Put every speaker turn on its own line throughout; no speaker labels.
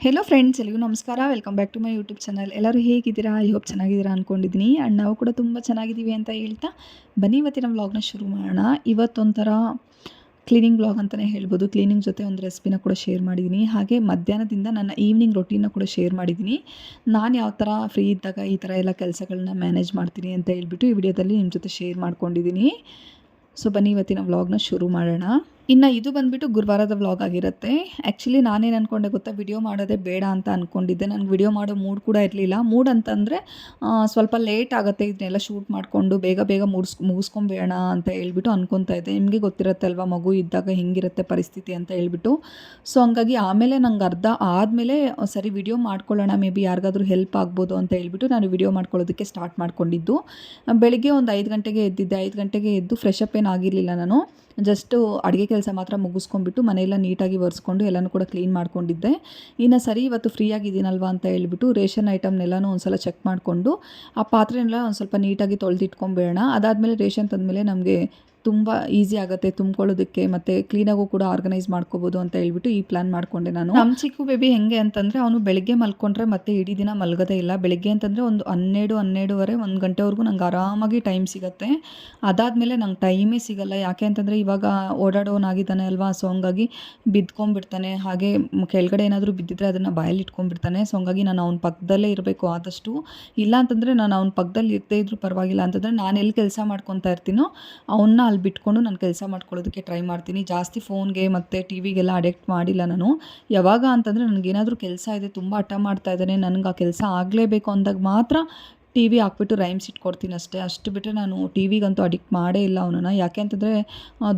Hello friends, ಎಲ್ಲರಿಗೂ ನಮಸ್ಕಾರ. Welcome back to my YouTube channel. ಎಲ್ಲರೂ ಹೇಗಿದ್ದೀರಾ? ಐ ಹೋಪ್ ಚೆನ್ನಾಗಿದ್ದೀರಾ ಅಂದ್ಕೊಂಡಿದ್ದೀನಿ. ಆ್ಯಂಡ್ ನಾವು ಕೂಡ ತುಂಬ ಚೆನ್ನಾಗಿದ್ದೀವಿ ಅಂತ ಹೇಳ್ತಾ ಬನ್ನಿ ಇವತ್ತಿನ ವ್ಲಾಗ್ನ ಶುರು ಮಾಡೋಣ. ಇವತ್ತೊಂಥರ ಕ್ಲೀನಿಂಗ್ ವ್ಲಾಗ್ ಅಂತಲೇ ಹೇಳ್ಬೋದು. ಕ್ಲೀನಿಂಗ್ ಜೊತೆ ಒಂದು ರೆಸಿಪಿನ ಕೂಡ ಶೇರ್ ಮಾಡಿದ್ದೀನಿ. ಹಾಗೆ ಮಧ್ಯಾಹ್ನದಿಂದ ನನ್ನ ಈವ್ನಿಂಗ್ ರೊಟೀನ ಕೂಡ ಶೇರ್ ಮಾಡಿದ್ದೀನಿ. ನಾನು ಯಾವ ಥರ ಫ್ರೀ ಇದ್ದಾಗ ಈ ಥರ ಎಲ್ಲ ಕೆಲಸಗಳನ್ನ ಮ್ಯಾನೇಜ್ ಮಾಡ್ತೀನಿ ಅಂತ ಹೇಳ್ಬಿಟ್ಟು ಈ ವಿಡಿಯೋದಲ್ಲಿ ನಿಮ್ಮ ಜೊತೆ ಶೇರ್ ಮಾಡ್ಕೊಂಡಿದ್ದೀನಿ. ಸೊ ಬನ್ನಿ ಇವತ್ತಿನ ವ್ಲಾಗ್ನ ಶುರು ಮಾಡೋಣ. ಇನ್ನು ಇದು ಬಂದುಬಿಟ್ಟು ಗುರುವಾರದ ವ್ಲಾಗ್ ಆಗಿರುತ್ತೆ. ಆ್ಯಕ್ಚುಲಿ ನಾನೇನು ಅಂದ್ಕೊಂಡೆ ಗೊತ್ತಾ, ವಿಡಿಯೋ ಮಾಡೋದೇ ಬೇಡ ಅಂತ ಅಂದ್ಕೊಂಡಿದ್ದೆ. ನನಗೆ ವಿಡಿಯೋ ಮಾಡೋ ಮೂಡ್ ಕೂಡ ಇರಲಿಲ್ಲ. ಮೂಡ್ ಅಂತಂದರೆ ಸ್ವಲ್ಪ ಲೇಟ್ ಆಗುತ್ತೆ ಇದನ್ನೆಲ್ಲ ಶೂಟ್ ಮಾಡಿಕೊಂಡು ಬೇಗ ಮುಗಿಸ್ಕೊಂಬೇಡ ಅಂತ ಹೇಳ್ಬಿಟ್ಟು ಅನ್ಕೊತಾ ಇದ್ದೆ. ನಿಮಗೆ ಗೊತ್ತಿರುತ್ತೆ ಅಲ್ವಾ, ಮಗು ಇದ್ದಾಗ ಹೆಂಗಿರುತ್ತೆ ಪರಿಸ್ಥಿತಿ ಅಂತ ಹೇಳ್ಬಿಟ್ಟು. ಸೊ ಹಂಗಾಗಿ ಆಮೇಲೆ ನಂಗೆ ಅರ್ಧ ಆದಮೇಲೆ ಸರಿ ವಿಡಿಯೋ ಮಾಡ್ಕೊಳ್ಳೋಣ, ಮೇ ಬಿ ಯಾರಿಗಾದ್ರೂ ಹೆಲ್ಪ್ ಆಗ್ಬೋದು ಅಂತ ಹೇಳ್ಬಿಟ್ಟು ನಾನು ವಿಡಿಯೋ ಮಾಡ್ಕೊಳ್ಳೋದಕ್ಕೆ ಸ್ಟಾರ್ಟ್ ಮಾಡ್ಕೊಂಡಿದ್ದು. ಬೆಳಿಗ್ಗೆ ಒಂದು 5 ಗಂಟೆಗೆ ಎದ್ದಿದ್ದೆ. 5 ಗಂಟೆಗೆ ಎದ್ದು ಫ್ರೆಶ್ ಅಪ್ ಏನಾಗಿರಲಿಲ್ಲ ನಾನು. ಜಸ್ಟು ಅಡುಗೆ ಕೆಲಸ ಮಾತ್ರ ಮುಗಿಸ್ಕೊಂಡ್ಬಿಟ್ಟು ಮನೆಯೆಲ್ಲ ನೀಟಾಗಿ ಒರೆಸ್ಕೊಂಡು ಎಲ್ಲನೂ ಕೂಡ ಕ್ಲೀನ್ ಮಾಡ್ಕೊಂಡಿದ್ದೆ. ಇನ್ನು ಸರಿ ಇವತ್ತು ಫ್ರೀಯಾಗಿದ್ದೀನಲ್ವ ಅಂತ ಹೇಳ್ಬಿಟ್ಟು ರೇಷನ್ ಐಟಮ್ನೆಲ್ಲನೂ ಒಂದು ಸಲ ಚೆಕ್ ಮಾಡಿಕೊಂಡು ಆ ಪಾತ್ರೆನೆಲ್ಲ ಒಂದು ಸ್ವಲ್ಪ ನೀಟಾಗಿ ತೊಳೆದಿಟ್ಕೊಂಬೇಡ. ಅದಾದಮೇಲೆ ರೇಷನ್ ತಂದಮೇಲೆ ನಮಗೆ ತುಂಬ ಈಸಿ ಆಗುತ್ತೆ ತುಂಬ್ಕೊಳ್ಳೋದಕ್ಕೆ, ಮತ್ತು ಕ್ಲೀನಾಗೂ ಕೂಡ ಆರ್ಗನೈಸ್ ಮಾಡ್ಕೋಬೋದು ಅಂತ ಹೇಳ್ಬಿಟ್ಟು ಈ ಪ್ಲ್ಯಾನ್ ಮಾಡಿಕೊಂಡೆ ನಾನು. ನಮ್ಮ ಚಿಕ್ಕ ಬೇಬಿ ಹೆಂಗೆ ಅಂತಂದರೆ ಅವನು ಬೆಳಗ್ಗೆ ಮಲ್ಕೊಂಡ್ರೆ ಮತ್ತೆ ಇಡೀ ದಿನ ಮಲಗೋದೇ ಇಲ್ಲ. ಬೆಳಗ್ಗೆ ಅಂತಂದರೆ ಒಂದು 12-12:30 1 ಗಂಟೆವರೆಗೂ ನಂಗೆ ಆರಾಮಾಗಿ ಟೈಮ್ ಸಿಗುತ್ತೆ. ಅದಾದಮೇಲೆ ನಂಗೆ ಟೈಮೇ ಸಿಗಲ್ಲ. ಯಾಕೆ ಅಂತಂದರೆ ಇವಾಗ ಓಡಾಡೋನಾಗಿದ್ದಾನೆ ಅಲ್ವಾ, ಸೊ ಹಂಗಾಗಿ ಬಿದ್ಕೊಂಡ್ಬಿಡ್ತಾನೆ. ಹಾಗೆ ಕೆಳಗಡೆ ಏನಾದರೂ ಬಿದ್ದಿದ್ರೆ ಅದನ್ನು ಬಾಯಲ್ಲಿ ಇಟ್ಕೊಂಡ್ಬಿಡ್ತಾನೆ. ಸೊ ಹಂಗಾಗಿ ನಾನು ಅವ್ನ ಪಕ್ಕದಲ್ಲೇ ಇರಬೇಕು ಆದಷ್ಟು. ಇಲ್ಲ ಅಂತಂದರೆ ನಾನು ಅವ್ನ ಪಕ್ಕದಲ್ಲಿ ಇರದೇ ಇದ್ರೂ ಪರವಾಗಿಲ್ಲ ಅಂತಂದರೆ ನಾನು ಎಲ್ಲಿ ಕೆಲಸ ಮಾಡ್ಕೊತಾ ಇರ್ತೀನೋ ಅವನ್ನ ಅಲ್ಲಿ ಬಿಟ್ಕೊಂಡು ನಾನು ಕೆಲಸ ಮಾಡ್ಕೊಳ್ಳೋದಕ್ಕೆ ಟ್ರೈ ಮಾಡ್ತೀನಿ. ಜಾಸ್ತಿ ಫೋನ್ಗೆ ಮತ್ತು ಟಿ ವಿಗೆಲ್ಲ ಅಡಿಕ್ಟ್ ಮಾಡಿಲ್ಲ ನಾನು. ಯಾವಾಗ ಅಂತಂದರೆ ನನಗೇನಾದರೂ ಕೆಲಸ ಇದೆ, ತುಂಬ ಹಠ ಮಾಡ್ತಾ ಇದ್ದಾನೆ, ನನಗೆ ಆ ಕೆಲಸ ಆಗಲೇಬೇಕು ಅಂದಾಗ ಮಾತ್ರ ಟಿ ವಿ ಹಾಕ್ಬಿಟ್ಟು ರೈಮ್ಸ್ ಇಟ್ಕೊಡ್ತೀನಿ ಅಷ್ಟೇ. ಅಷ್ಟು ಬಿಟ್ಟರೆ ನಾನು ಟಿ ವಿಗಂತೂ ಅಡಿಕ್ಟ್ ಮಾಡೇ ಇಲ್ಲ ಅವನನ್ನು. ಯಾಕೆ ಅಂತಂದರೆ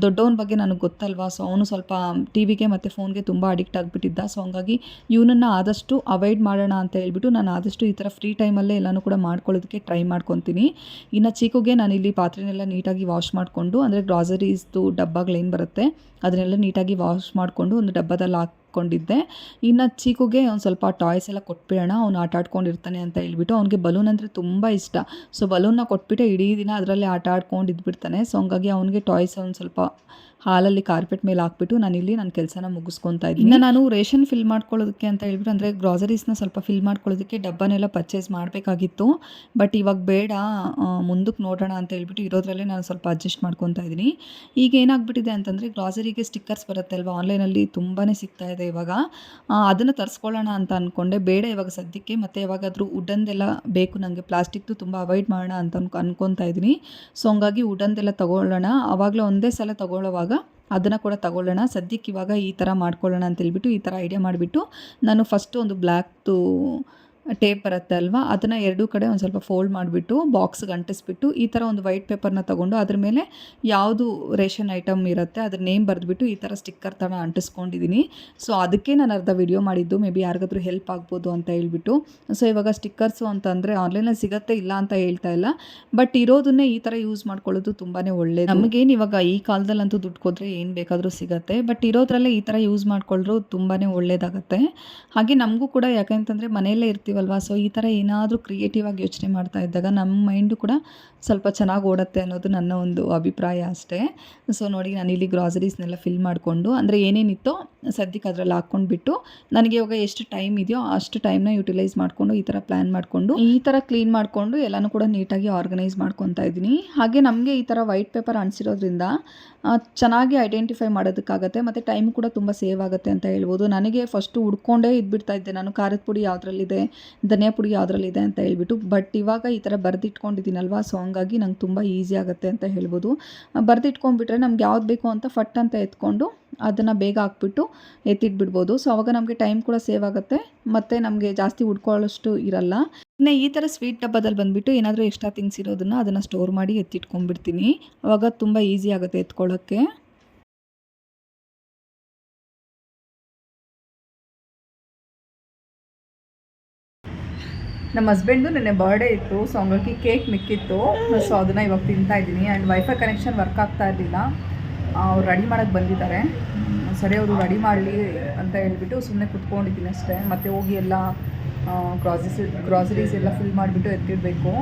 ದೊಡ್ಡವನ ಬಗ್ಗೆ ನನಗೆ ಗೊತ್ತಲ್ವಾ, ಸೊ ಅವನು ಸ್ವಲ್ಪ ಟಿ ವಿಗೆ ಮತ್ತು ಫೋನ್ಗೆ ತುಂಬ ಅಡಿಕ್ಟ್ ಆಗಿಬಿಟ್ಟಿದ್ದ. ಸೊ ಹಂಗಾಗಿ ಇವನನ್ನು ಆದಷ್ಟು ಅವಾಯ್ಡ್ ಮಾಡೋಣ ಅಂತ ಹೇಳ್ಬಿಟ್ಟು ನಾನು ಆದಷ್ಟು ಈ ಥರ ಫ್ರೀ ಟೈಮಲ್ಲೇ ಎಲ್ಲನೂ ಕೂಡ ಮಾಡ್ಕೊಳ್ಳೋದಕ್ಕೆ ಟ್ರೈ ಮಾಡ್ಕೊತೀನಿ. ಇನ್ನು ಚಿಕ್ಕುಗೆ ನಾನಿಲ್ಲಿ ಪಾತ್ರೆನೆಲ್ಲ ನೀಟಾಗಿ ವಾಶ್ ಮಾಡಿಕೊಂಡು, ಅಂದರೆ ಗ್ರಾಸರೀಸ್ದು ಡಬ್ಬಗಳೇನು ಬರುತ್ತೆ ಅದನ್ನೆಲ್ಲ ನೀಟಾಗಿ ವಾಶ್ ಮಾಡಿಕೊಂಡು ಒಂದು ಡಬ್ಬದಲ್ಲಿ ಹಾಕ್ಕೊಂಡಿದ್ದೆ. ಇನ್ನು ಚೀಕುಗೆ ಒಂದು ಸ್ವಲ್ಪ ಟಾಯ್ಸ್ ಎಲ್ಲ ಕೊಟ್ಬಿಡೋಣ, ಅವ್ನು ಆಟ ಆಡ್ಕೊಂಡಿರ್ತಾನೆ ಅಂತ ಹೇಳ್ಬಿಟ್ಟು. ಅವ್ನಿಗೆ ಬಲೂನ್ ಅಂದರೆ ತುಂಬ ಇಷ್ಟ. ಸೊ ಬಲೂನ್ನ ಕೊಟ್ಬಿಟ್ಟೆ ಇಡೀ ದಿನ ಅದರಲ್ಲೇ ಆಟ ಆಡ್ಕೊಂಡು ಇದ್ಬಿಡ್ತಾನೆ. ಸೊ ಹಂಗಾಗಿ ಅವನಿಗೆ ಟಾಯ್ಸ್ ಒಂದು ಸ್ವಲ್ಪ ಹಾಲಲ್ಲಿ ಕಾರ್ಪೆಟ್ ಮೇಲೆ ಹಾಕ್ಬಿಟ್ಟು ನಾನಿಲ್ಲಿ ನನ್ನ ಕೆಲಸನ ಮುಗಿಸ್ಕೊತಾ ಇದ್ದೀನಿ. ಇನ್ನು ನಾನು ರೇಷನ್ ಫಿಲ್ ಮಾಡ್ಕೊಳ್ಳೋದಕ್ಕೆ ಅಂತ ಹೇಳ್ಬಿಟ್ಟು, ಅಂದರೆ ಗ್ರಾಸರೀಸ್ನ ಸ್ವಲ್ಪ ಫಿಲ್ ಮಾಡ್ಕೊಳ್ಳೋದಕ್ಕೆ ಡಬ್ಬನೆಲ್ಲ ಪರ್ಚೇಸ್ ಮಾಡಬೇಕಾಗಿತ್ತು. ಬಟ್ ಇವಾಗ ಬೇಡ, ಮುಂದಕ್ಕೆ ನೋಡೋಣ ಅಂತ ಹೇಳ್ಬಿಟ್ಟು ಇರೋದ್ರಲ್ಲೇ ನಾನು ಸ್ವಲ್ಪ ಅಡ್ಜಸ್ಟ್ ಮಾಡ್ಕೊತಾ ಇದ್ದೀನಿ. ಈಗ ಏನಾಗ್ಬಿಟ್ಟಿದೆ ಅಂತಂದರೆ, ಗ್ರಾಸರಿಗೆ ಸ್ಟಿಕ್ಕರ್ಸ್ ಬರುತ್ತೆ ಅಲ್ವಾ, ಆನ್ಲೈನಲ್ಲಿ ತುಂಬಾ ಸಿಗ್ತಾ ಇದೆ ಇವಾಗ. ಅದನ್ನು ತರಿಸ್ಕೊಳ್ಳೋಣ ಅಂತ ಅಂದ್ಕೊಂಡೆ. ಬೇಡ ಇವಾಗ ಸದ್ಯಕ್ಕೆ. ಮತ್ತು ಯಾವಾಗಾದರೂ ವುಡನ್ದೆಲ್ಲ ಬೇಕು ನನಗೆ, ಪ್ಲಾಸ್ಟಿಕ್ದು ತುಂಬ ಅವಾಯ್ಡ್ ಮಾಡೋಣ ಅಂತ ಅನ್ಕೊತಾ ಇದ್ದೀನಿ. ಸೊ ಹಂಗಾಗಿ ವುಡನ್ದೆಲ್ಲ ತೊಗೊಳ್ಳೋಣ. ಆವಾಗಲೇ ಒಂದೇ ಸಲ ತೊಗೊಳ್ಳೋವಾಗ ಅದನ್ನು ಕೂಡ ತಗೊಳ್ಳೋಣ. ಸದ್ಯಕ್ಕೆ ಇವಾಗ ಈ ಥರ ಮಾಡ್ಕೊಳ್ಳೋಣ ಅಂತ ಹೇಳ್ಬಿಟ್ಟು ಈ ಥರ ಐಡಿಯಾ ಮಾಡಿಬಿಟ್ಟು ನಾನು ಫಸ್ಟು ಒಂದು ಬ್ಲ್ಯಾಕ್ದು ಟೇಪ್ ಬರುತ್ತೆ ಅಲ್ವಾ, ಅದನ್ನು ಎರಡೂ ಕಡೆ ಒಂದು ಸ್ವಲ್ಪ ಫೋಲ್ಡ್ ಮಾಡಿಬಿಟ್ಟು ಬಾಕ್ಸ್ಗೆ ಅಂಟಿಸ್ಬಿಟ್ಟು ಈ ಥರ ಒಂದು ವೈಟ್ ಪೇಪರ್ನ ತೊಗೊಂಡು ಅದ್ರ ಮೇಲೆ ಯಾವುದು ರೇಷನ್ ಐಟಮ್ ಇರುತ್ತೆ ಅದ್ರ ನೇಮ್ ಬರೆದ್ಬಿಟ್ಟು ಈ ಥರ ಸ್ಟಿಕ್ಕರ್ ಥರ ಅಂಟಿಸ್ಕೊಂಡಿದ್ದೀನಿ. ಸೊ ಅದಕ್ಕೆ ನಾನು ಅರ್ಧ ವಿಡಿಯೋ ಮಾಡಿದ್ದು, ಮೇ ಬಿ ಯಾರಿಗಾದ್ರೂ ಹೆಲ್ಪ್ ಆಗ್ಬೋದು ಅಂತ ಹೇಳ್ಬಿಟ್ಟು. ಸೊ ಇವಾಗ ಸ್ಟಿಕ್ಕರ್ಸು ಅಂತಂದರೆ ಆನ್ಲೈನಲ್ಲಿ ಸಿಗುತ್ತೆ, ಇಲ್ಲ ಅಂತ ಹೇಳ್ತಾ ಇಲ್ಲ, ಬಟ್ ಇರೋದನ್ನೇ ಈ ಥರ ಯೂಸ್ ಮಾಡ್ಕೊಳ್ಳೋದು ತುಂಬಾ ಒಳ್ಳೆಯದು. ನಮಗೇನು ಇವಾಗ ಈ ಕಾಲದಲ್ಲಂತೂ ದುಡ್ಡು ಕೊಟ್ಟರೆ ಏನು ಬೇಕಾದರೂ ಸಿಗುತ್ತೆ, ಬಟ್ ಇರೋದ್ರಲ್ಲೇ ಈ ಥರ ಯೂಸ್ ಮಾಡ್ಕೊಳ್ಳೋದು ತುಂಬಾ ಒಳ್ಳೆಯದಾಗತ್ತೆ. ಹಾಗೆ ನಮಗೂ ಕೂಡ, ಯಾಕೆಂತಂದರೆ ಮನೆಯಲ್ಲೇ ಇರ್ತೀವಿ ಅಲ್ವಾ, ಸೊ ಈ ಥರ ಏನಾದರೂ ಕ್ರಿಯೇಟಿವ್ ಆಗಿ ಯೋಚನೆ ಮಾಡ್ತಾ ಇದ್ದಾಗ ನಮ್ಮ ಮೈಂಡು ಕೂಡ ಸ್ವಲ್ಪ ಚೆನ್ನಾಗಿ ಓಡುತ್ತೆ ಅನ್ನೋದು ನನ್ನ ಒಂದು ಅಭಿಪ್ರಾಯ ಅಷ್ಟೇ. ಸೊ ನೋಡಿ, ನಾನಿಲ್ಲಿ ಗ್ರಾಸರೀಸ್ನೆಲ್ಲ ಫಿಲ್ ಮಾಡಿಕೊಂಡು, ಅಂದರೆ ಏನೇನಿತ್ತೋ ಸದ್ಯಕ್ಕೆ ಅದರಲ್ಲಿ ಹಾಕ್ಕೊಂಡ್ಬಿಟ್ಟು ನನಗೆ ಇವಾಗ ಎಷ್ಟು ಟೈಮ್ ಇದೆಯೋ ಅಷ್ಟು ಟೈಮ್ನ ಯುಟಿಲೈಸ್ ಮಾಡಿಕೊಂಡು ಈ ಥರ ಪ್ಲ್ಯಾನ್ ಮಾಡಿಕೊಂಡು ಈ ಥರ ಕ್ಲೀನ್ ಮಾಡಿಕೊಂಡು ಎಲ್ಲನೂ ಕೂಡ ನೀಟಾಗಿ ಆರ್ಗನೈಸ್ ಮಾಡ್ಕೊತಾ ಇದ್ದೀನಿ. ಹಾಗೆ ನಮಗೆ ಈ ಥರ ವೈಟ್ ಪೇಪರ್ ಅಂಟಿಸಿರೋದ್ರಿಂದ ಚೆನ್ನಾಗಿ ಐಡೆಂಟಿಫೈ ಮಾಡೋದಕ್ಕಾಗತ್ತೆ, ಮತ್ತು ಟೈಮ್ ಕೂಡ ತುಂಬ ಸೇವ್ ಆಗುತ್ತೆ ಅಂತ ಹೇಳ್ಬೋದು. ನನಗೆ ಫಸ್ಟು ಹುಡ್ಕೊಂಡೇ ಇದ್ಬಿಡ್ತಾ ಇದ್ದೆ ನಾನು, ಖಾರದ ಪುಡಿ ಯಾವುದ್ರಲ್ಲಿದೆ, ಧನಿಯಾ ಪುಡಿ ಯಾವುದ್ರಲ್ಲಿದೆ ಅಂತ ಹೇಳ್ಬಿಟ್ಟು. ಬಟ್ ಇವಾಗ ಈ ಥರ ಬರೆದಿಟ್ಕೊಂಡಿದ್ದೀನಲ್ವ, ಸೊ ಹಂಗಾಗಿ ನಂಗೆ ತುಂಬ ಈಸಿ ಆಗುತ್ತೆ ಅಂತ ಹೇಳ್ಬೋದು. ಬರೆದಿಟ್ಕೊಂಡ್ಬಿಟ್ರೆ ನಮ್ಗೆ ಯಾವ್ದು ಬೇಕು ಅಂತ ಫಟ್ ಅಂತ ಎತ್ಕೊಂಡು ಅದನ್ನು ಬೇಗ ಹಾಕ್ಬಿಟ್ಟು ಎತ್ತಿಟ್ಬಿಡ್ಬೋದು. ಸೊ ಅವಾಗ ನಮಗೆ ಟೈಮ್ ಕೂಡ ಸೇವ್ ಆಗುತ್ತೆ, ಮತ್ತು ನಮಗೆ ಜಾಸ್ತಿ ಹುಡ್ಕೊಳ್ಳೋಷ್ಟು ಇರಲ್ಲ. ಇನ್ನು ಈ ಥರ ಸ್ವೀಟ್ ಡಬ್ಬದಲ್ಲಿ ಬಂದುಬಿಟ್ಟು ಏನಾದರೂ ಎಕ್ಸ್ಟ್ರಾ ಥಿಂಗ್ಸ್ ಇರೋದನ್ನು ಅದನ್ನು ಸ್ಟೋರ್ ಮಾಡಿ ಎತ್ತಿಟ್ಕೊಂಡ್ಬಿಡ್ತೀನಿ. ಅವಾಗ ತುಂಬ ಈಸಿ ಆಗುತ್ತೆ ಎತ್ಕೊಳ್ಳೋಕ್ಕೆ. ನಮ್ಮ ಹಸ್ಬೆಂಡು ನೆನ್ನೆ ಬರ್ಡೇ ಇತ್ತು, ಸೊ ಹಂಗಾಗಿ ಕೇಕ್ ಮಿಕ್ಕಿತ್ತು. ಸೊ ಅದನ್ನು ಇವಾಗ ತಿಂತಾ ಇದ್ದೀನಿ. ಆ್ಯಂಡ್ ವೈಫೈ ಕನೆಕ್ಷನ್ ವರ್ಕ್ ಆಗ್ತಾ ಇರಲಿಲ್ಲ. ಅವ್ರು ರೆಡಿ ಮಾಡೋಕ್ಕೆ ಬಂದಿದ್ದಾರೆ. ಸರಿ, ಅವರು ರೆಡಿ ಮಾಡಲಿ ಅಂತ ಹೇಳ್ಬಿಟ್ಟು ಸುಮ್ಮನೆ ಕುತ್ಕೊಂಡಿದ್ದೀನಿ ಅಷ್ಟೇ. ಮತ್ತು ಹೋಗಿ ಎಲ್ಲ ಗ್ರಾಸರೀಸ್ ಎಲ್ಲ ಫಿಲ್ ಮಾಡಿಬಿಟ್ಟು ಎತ್ತಿಡಬೇಕು.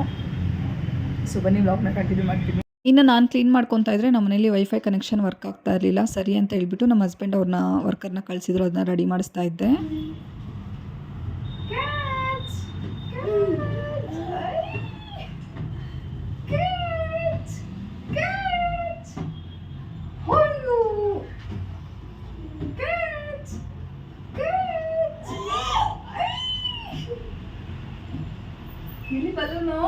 ಸೊ ಬನ್ನಿ ವ್ಲಾಗ್ನ ಕಂಟಿನ್ಯೂ ಮಾಡ್ತೀನಿ. ಇನ್ನು ನಾನು ಕ್ಲೀನ್ ಮಾಡ್ಕೊತಾ ಇದ್ದರೆ ನಮ್ಮ ಮನೇಲಿ ವೈಫೈ ಕನೆಕ್ಷನ್ ವರ್ಕ್ ಆಗ್ತಾ ಇರಲಿಲ್ಲ. ಸರಿ ಅಂತ ಹೇಳ್ಬಿಟ್ಟು ನಮ್ಮ ಹಸ್ಬೆಂಡ್ ಅವ್ರನ್ನ ವರ್ಕರ್ನ ಕಳಿಸಿದ್ರು, ಅದನ್ನ ರೆಡಿ ಮಾಡಿಸ್ತಾ ಇದ್ದೆ. ಕ್ಯಾಟ್ಸ್ ಕ್ಯಾಟ್ಸ್ ಕ್ಯಾಟ್ಸ್ ಅಯ್ಯೋ ಕ್ಯಾಟ್ಸ್ ಕ್ಯಾಟ್ಸ್ ಇಲ್ಲಿ ಬಲೂನು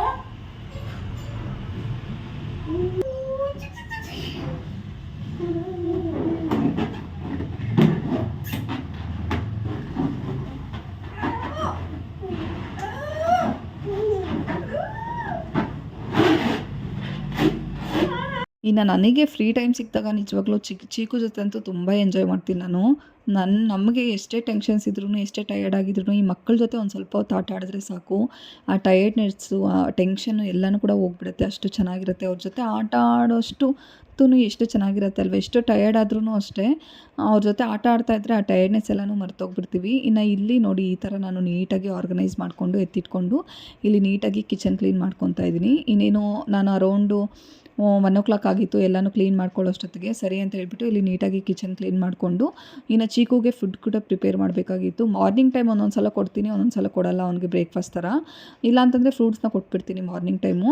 ಇನ್ನು ನನಗೆ ಫ್ರೀ ಟೈಮ್ ಸಿಕ್ಕಿದಾಗ ನಿಜವಾಗ್ಲೂ ಚೀಕು ಜೊತೆ ಅಂತೂ ತುಂಬ ಎಂಜಾಯ್ ಮಾಡ್ತೀನಿ ನಾನು. ನಮಗೆ ಎಷ್ಟೇ ಟೆನ್ಷನ್ಸ್ ಇದ್ರೂ, ಎಷ್ಟೇ ಟಯರ್ಡ್ ಆಗಿದ್ರು ಈ ಮಕ್ಕಳ ಜೊತೆ ಒಂದು ಸ್ವಲ್ಪ ಹೊತ್ತು ಆಟ ಆಡಿದ್ರೆ ಸಾಕು, ಆ ಟಯರ್ಡ್ನೆಸ್ಸು, ಆ ಟೆನ್ಷನ್ನು ಎಲ್ಲನೂ ಕೂಡ ಹೋಗ್ಬಿಡುತ್ತೆ. ಅಷ್ಟು ಚೆನ್ನಾಗಿರುತ್ತೆ ಅವ್ರ ಜೊತೆ ಆಟ ಆಡೋಷ್ಟು ಎಷ್ಟು ಚೆನ್ನಾಗಿರುತ್ತೆ ಅಲ್ವ. ಎಷ್ಟು ಟಯರ್ಡ್ ಆದ್ರೂ ಅಷ್ಟೇ ಅವ್ರ ಜೊತೆ ಆಟ ಆಡ್ತಾಯಿದ್ರೆ ಆ ಟಯರ್ಡ್ನೆಸ್ ಎಲ್ಲನೂ ಮರ್ತೋಗ್ಬಿಡ್ತೀವಿ. ಇನ್ನು ಇಲ್ಲಿ ನೋಡಿ ಈ ಥರ ನಾನು ನೀಟಾಗಿ ಆರ್ಗನೈಸ್ ಮಾಡಿಕೊಂಡು ಎತ್ತಿಟ್ಕೊಂಡು ಇಲ್ಲಿ ನೀಟಾಗಿ ಕಿಚನ್ ಕ್ಲೀನ್ ಮಾಡ್ಕೊತಾ ಇದ್ದೀನಿ. ಇನ್ನೇನು ನಾನು ಅರೌಂಡು 1 ಆಗಿತ್ತು ಎಲ್ಲನೂ ಕ್ಲೀನ್ ಮಾಡ್ಕೊಳ್ಳೋಷ್ಟೊತ್ತಿಗೆ. ಸರಿ ಅಂತ ಹೇಳ್ಬಿಟ್ಟು ಇಲ್ಲಿ ನೀಟಾಗಿ ಕಿಚನ್ ಕ್ಲೀನ್ ಮಾಡಿಕೊಂಡು ಇನ್ನು ಚೀಕುಗೆ ಫುಡ್ ಕೂಡ ಪ್ರಿಪೇರ್ ಮಾಡಬೇಕಾಗಿತ್ತು. ಮಾರ್ನಿಂಗ್ ಟೈಮ್ ಒಂದೊಂದು ಸಲ ಕೊಡ್ತೀನಿ, ಒಂದೊಂದು ಸಲ ಕೊಡಲ್ಲ ಅವ್ನಿಗೆ ಬ್ರೇಕ್ಫಾಸ್ಟ್ ಥರ. ಇಲ್ಲಾಂತಂದರೆ ಫ್ರೂಟ್ಸ್ನ ಕೊಟ್ಬಿಡ್ತೀನಿ ಮಾರ್ನಿಂಗ್ ಟೈಮು.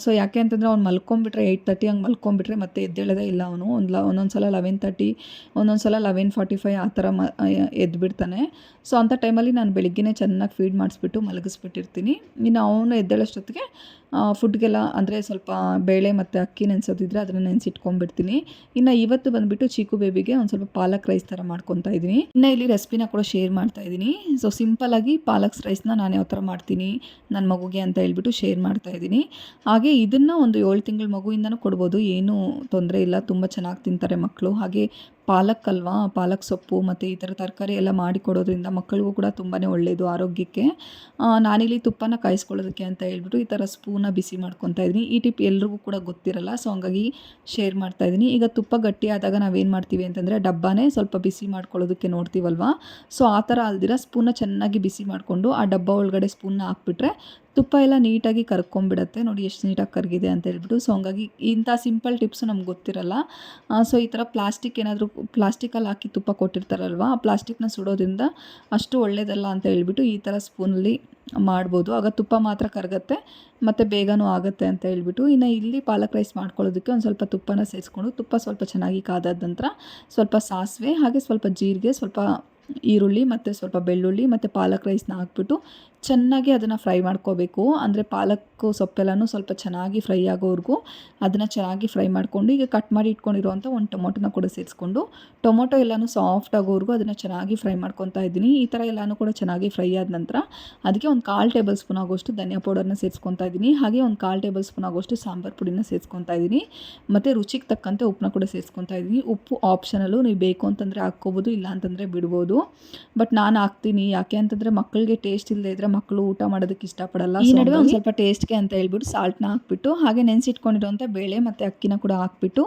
ಸೊ ಯಾಕೆ ಅಂತಂದರೆ ಅವ್ನು ಮಲ್ಕೊಂಬಿಟ್ರೆ 8:30 ಹಂಗೆ ಮಲ್ಕೊಂಬಿಟ್ರೆ ಮತ್ತೆ ಎದ್ದೇಳೋದೇ ಇಲ್ಲ ಅವನು. ಒಂದೊಂದು ಸಲ 11:30, ಒಂದೊಂದು ಸಲ 11:45 ಆ ಥರ ಎದ್ದುಬಿಡ್ತಾನೆ. ಸೊ ಅಂಥ ಟೈಮಲ್ಲಿ ನಾನು ಬೆಳಿಗ್ಗೆನೇ ಚೆನ್ನಾಗಿ ಫೀಡ್ ಮಾಡಿಸ್ಬಿಟ್ಟು ಮಲಗಿಸ್ಬಿಟ್ಟಿರ್ತೀನಿ. ಇನ್ನು ಅವನು ಎದ್ದೇಳೋಷ್ಟೊತ್ತಿಗೆ ಫುಡ್ಗೆಲ್ಲ ಅಂದರೆ ಸ್ವಲ್ಪ ಬೇಳೆ ಮತ್ತು ಅಕ್ಕಿ ನೆನೆಸೋದಿದ್ರೆ ಅದನ್ನು ನೆನೆಸಿಟ್ಕೊಂಡ್ಬಿಡ್ತೀನಿ. ಇನ್ನು ಇವತ್ತು ಬಂದುಬಿಟ್ಟು ಚೀಕು ಬೇಬಿಗೆ ಒಂದು ಸ್ವಲ್ಪ ಪಾಲಕ್ ರೈಸ್ ಥರ ಮಾಡ್ಕೊತಾ ಇದ್ದೀನಿ. ಇನ್ನು ಇಲ್ಲಿ ರೆಸಿಪಿನ ಕೂಡ ಶೇರ್ ಮಾಡ್ತಾ ಇದ್ದೀನಿ. ಸೊ ಸಿಂಪಲ್ಲಾಗಿ ಪಾಲಕ್ ರೈಸ್ನ ನಾನು ಯಾವ ಥರ ಮಾಡ್ತೀನಿ ನನ್ನ ಮಗುಗೆ ಅಂತ ಹೇಳ್ಬಿಟ್ಟು ಶೇರ್ ಮಾಡ್ತಾ ಇದ್ದೀನಿ. ಹಾಗೆ ಇದನ್ನು ಒಂದು 7 ತಿಂಗಳ ಮಗುವಿಂದನೂ ಕೊಡ್ಬೋದು, ಏನೂ ತೊಂದರೆ ಇಲ್ಲ, ತುಂಬ ಚೆನ್ನಾಗಿ ತಿಂತಾರೆ ಮಕ್ಕಳು. ಹಾಗೆ ಪಾಲಕ್ ಅಲ್ವಾ, ಪಾಲಕ್ ಸೊಪ್ಪು ಮತ್ತು ಈ ಥರ ತರಕಾರಿ ಎಲ್ಲ ಮಾಡಿ ಕೊಡೋದ್ರಿಂದ ಮಕ್ಕಳಿಗೂ ಕೂಡ ತುಂಬಾ ಒಳ್ಳೆಯದು ಆರೋಗ್ಯಕ್ಕೆ. ನಾನಿಲ್ಲಿ ತುಪ್ಪನ ಕಾಯಿಸ್ಕೊಳ್ಳೋದಕ್ಕೆ ಅಂತ ಹೇಳ್ಬಿಟ್ಟು ಈ ಥರ ಸ್ಪೂನ ಬಿಸಿ ಮಾಡ್ಕೊತಾ ಇದ್ದೀನಿ. ಈ ಟಿಪ್ ಎಲ್ರಿಗೂ ಕೂಡ ಗೊತ್ತಿರಲ್ಲ, ಸೊ ಹಂಗಾಗಿ ಶೇರ್ ಮಾಡ್ತಾ ಇದ್ದೀನಿ. ಈಗ ತುಪ್ಪ ಗಟ್ಟಿ ಆದಾಗ ನಾವೇನು ಮಾಡ್ತೀವಿ ಅಂತಂದರೆ ಡಬ್ಬನೇ ಸ್ವಲ್ಪ ಬಿಸಿ ಮಾಡ್ಕೊಳ್ಳೋದಕ್ಕೆ ನೋಡ್ತೀವಲ್ವ, ಸೊ ಆ ಥರ ಅಲ್ದಿರ ಸ್ಪೂನ ಚೆನ್ನಾಗಿ ಬಿಸಿ ಮಾಡಿಕೊಂಡು ಆ ಡಬ್ಬ ಒಳಗಡೆ ಸ್ಪೂನ್ನ ಹಾಕ್ಬಿಟ್ರೆ ತುಪ್ಪ ಎಲ್ಲ ನೀಟಾಗಿ ಕರ್ಕೊಂಬಿಡುತ್ತೆ. ನೋಡಿ ಎಷ್ಟು ನೀಟಾಗಿ ಕರಗಿದೆ ಅಂತ ಹೇಳ್ಬಿಟ್ಟು. ಸೊ ಹಂಗಾಗಿ ಇಂಥ ಸಿಂಪಲ್ ಟಿಪ್ಸು ನಮ್ಗೆ ಗೊತ್ತಿರಲ್ಲ. ಸೊ ಈ ಥರ ಪ್ಲಾಸ್ಟಿಕಲ್ಲಿ ಹಾಕಿ ತುಪ್ಪ ಕೊಟ್ಟಿರ್ತಾರಲ್ವ, ಆ ಪ್ಲಾಸ್ಟಿಕ್ನ ಸುಡೋದ್ರಿಂದ ಅಷ್ಟು ಒಳ್ಳೆಯದಲ್ಲ ಅಂತ ಹೇಳ್ಬಿಟ್ಟು ಈ ಥರ ಸ್ಪೂನಲ್ಲಿ ಮಾಡ್ಬೋದು. ಆಗ ತುಪ್ಪ ಮಾತ್ರ ಕರಗತ್ತೆ ಮತ್ತು ಬೇಗನೂ ಆಗುತ್ತೆ ಅಂತ ಹೇಳ್ಬಿಟ್ಟು. ಇನ್ನು ಇಲ್ಲಿ ಪಾಲಕ್ ರೈಸ್ ಮಾಡ್ಕೊಳ್ಳೋದಕ್ಕೆ ಒಂದು ಸ್ವಲ್ಪ ತುಪ್ಪನ ಸೇರಿಸ್ಕೊಂಡು ತುಪ್ಪ ಸ್ವಲ್ಪ ಚೆನ್ನಾಗಿ ಕಾದಾದ ನಂತರ ಸ್ವಲ್ಪ ಸಾಸಿವೆ, ಹಾಗೆ ಸ್ವಲ್ಪ ಜೀರಿಗೆ, ಸ್ವಲ್ಪ ಈರುಳ್ಳಿ ಮತ್ತು ಸ್ವಲ್ಪ ಬೆಳ್ಳುಳ್ಳಿ ಮತ್ತು ಪಾಲಕ್ ರೈಸ್ನ ಹಾಕ್ಬಿಟ್ಟು ಚೆನ್ನಾಗಿ ಅದನ್ನು ಫ್ರೈ ಮಾಡ್ಕೋಬೇಕು. ಅಂದರೆ ಪಾಲಕ್ಕು ಸೊಪ್ಪೆಲ್ಲನೂ ಸ್ವಲ್ಪ ಚೆನ್ನಾಗಿ ಫ್ರೈ ಆಗೋವರೆಗೂ ಅದನ್ನು ಚೆನ್ನಾಗಿ ಫ್ರೈ ಮಾಡಿಕೊಂಡು ಈಗ ಕಟ್ ಮಾಡಿ ಇಟ್ಕೊಂಡಿರುವಂಥ ಒಂದು ಟೊಮೊಟೊನ ಕೂಡ ಸೇರಿಸ್ಕೊಂಡು ಟೊಮೊಟೊ ಎಲ್ಲನೂ ಸಾಫ್ಟ್ ಆಗೋವರೆಗೂ ಅದನ್ನು ಚೆನ್ನಾಗಿ ಫ್ರೈ ಮಾಡ್ಕೊತಾ ಇದ್ದೀನಿ. ಈ ಥರ ಎಲ್ಲನೂ ಕೂಡ ಚೆನ್ನಾಗಿ ಫ್ರೈ ಆದ ನಂತರ ಅದಕ್ಕೆ ಒಂದು 1/4 ಟೇಬಲ್ ಸ್ಪೂನ್ ಆಗೋಷ್ಟು ಧನಿಯಾ ಪೌಡರ್ನ ಸೇರಿಸ್ಕೊತಾ ಇದ್ದೀನಿ. ಹಾಗೆ ಒಂದು 1/4 ಟೇಬಲ್ ಸ್ಪೂನ್ ಆಗೋಷ್ಟು ಸಾಂಬಾರು ಪುಡಿನ ಸೇರಿಸ್ಕೊತಾ ಇದ್ದೀನಿ. ಮತ್ತು ರುಚಿಗೆ ತಕ್ಕಂತೆ ಉಪ್ಪನ್ನ ಕೂಡ ಸೇರಿಸ್ಕೊತಾ ಇದ್ದೀನಿ. ಉಪ್ಪು ಆಪ್ಷನಲ್ಲು, ನೀವು ಬೇಕು ಅಂತಂದರೆ ಹಾಕ್ಕೋಬೋದು, ಇಲ್ಲ ಅಂತಂದರೆ ಬಿಡ್ಬೋದು. ಬಟ್ ನಾನು ಹಾಕ್ತೀನಿ, ಯಾಕೆ ಅಂತಂದರೆ ಮಕ್ಕಳಿಗೆ ಟೇಸ್ಟ್ ಇಲ್ಲದೆ ಇದ್ದರೆ ಮಕ್ಕಳು ಊಟ ಮಾಡೋದಕ್ಕೆ ಇಷ್ಟಪಡಲ್ಲ. ಈ ನಡುವೆ ಒಂದು ಸ್ವಲ್ಪ ಟೇಸ್ಟ್ಗೆ ಅಂತ ಹೇಳ್ಬಿಟ್ಟು ಸಾಲ್ಟ್ನ ಹಾಕ್ಬಿಟ್ಟು ಹಾಗೆ ನೆನೆಸಿಟ್ಕೊಂಡಿರೋಂಥ ಬೇಳೆ ಮತ್ತು ಅಕ್ಕಿನ ಕೂಡ ಹಾಕ್ಬಿಟ್ಟು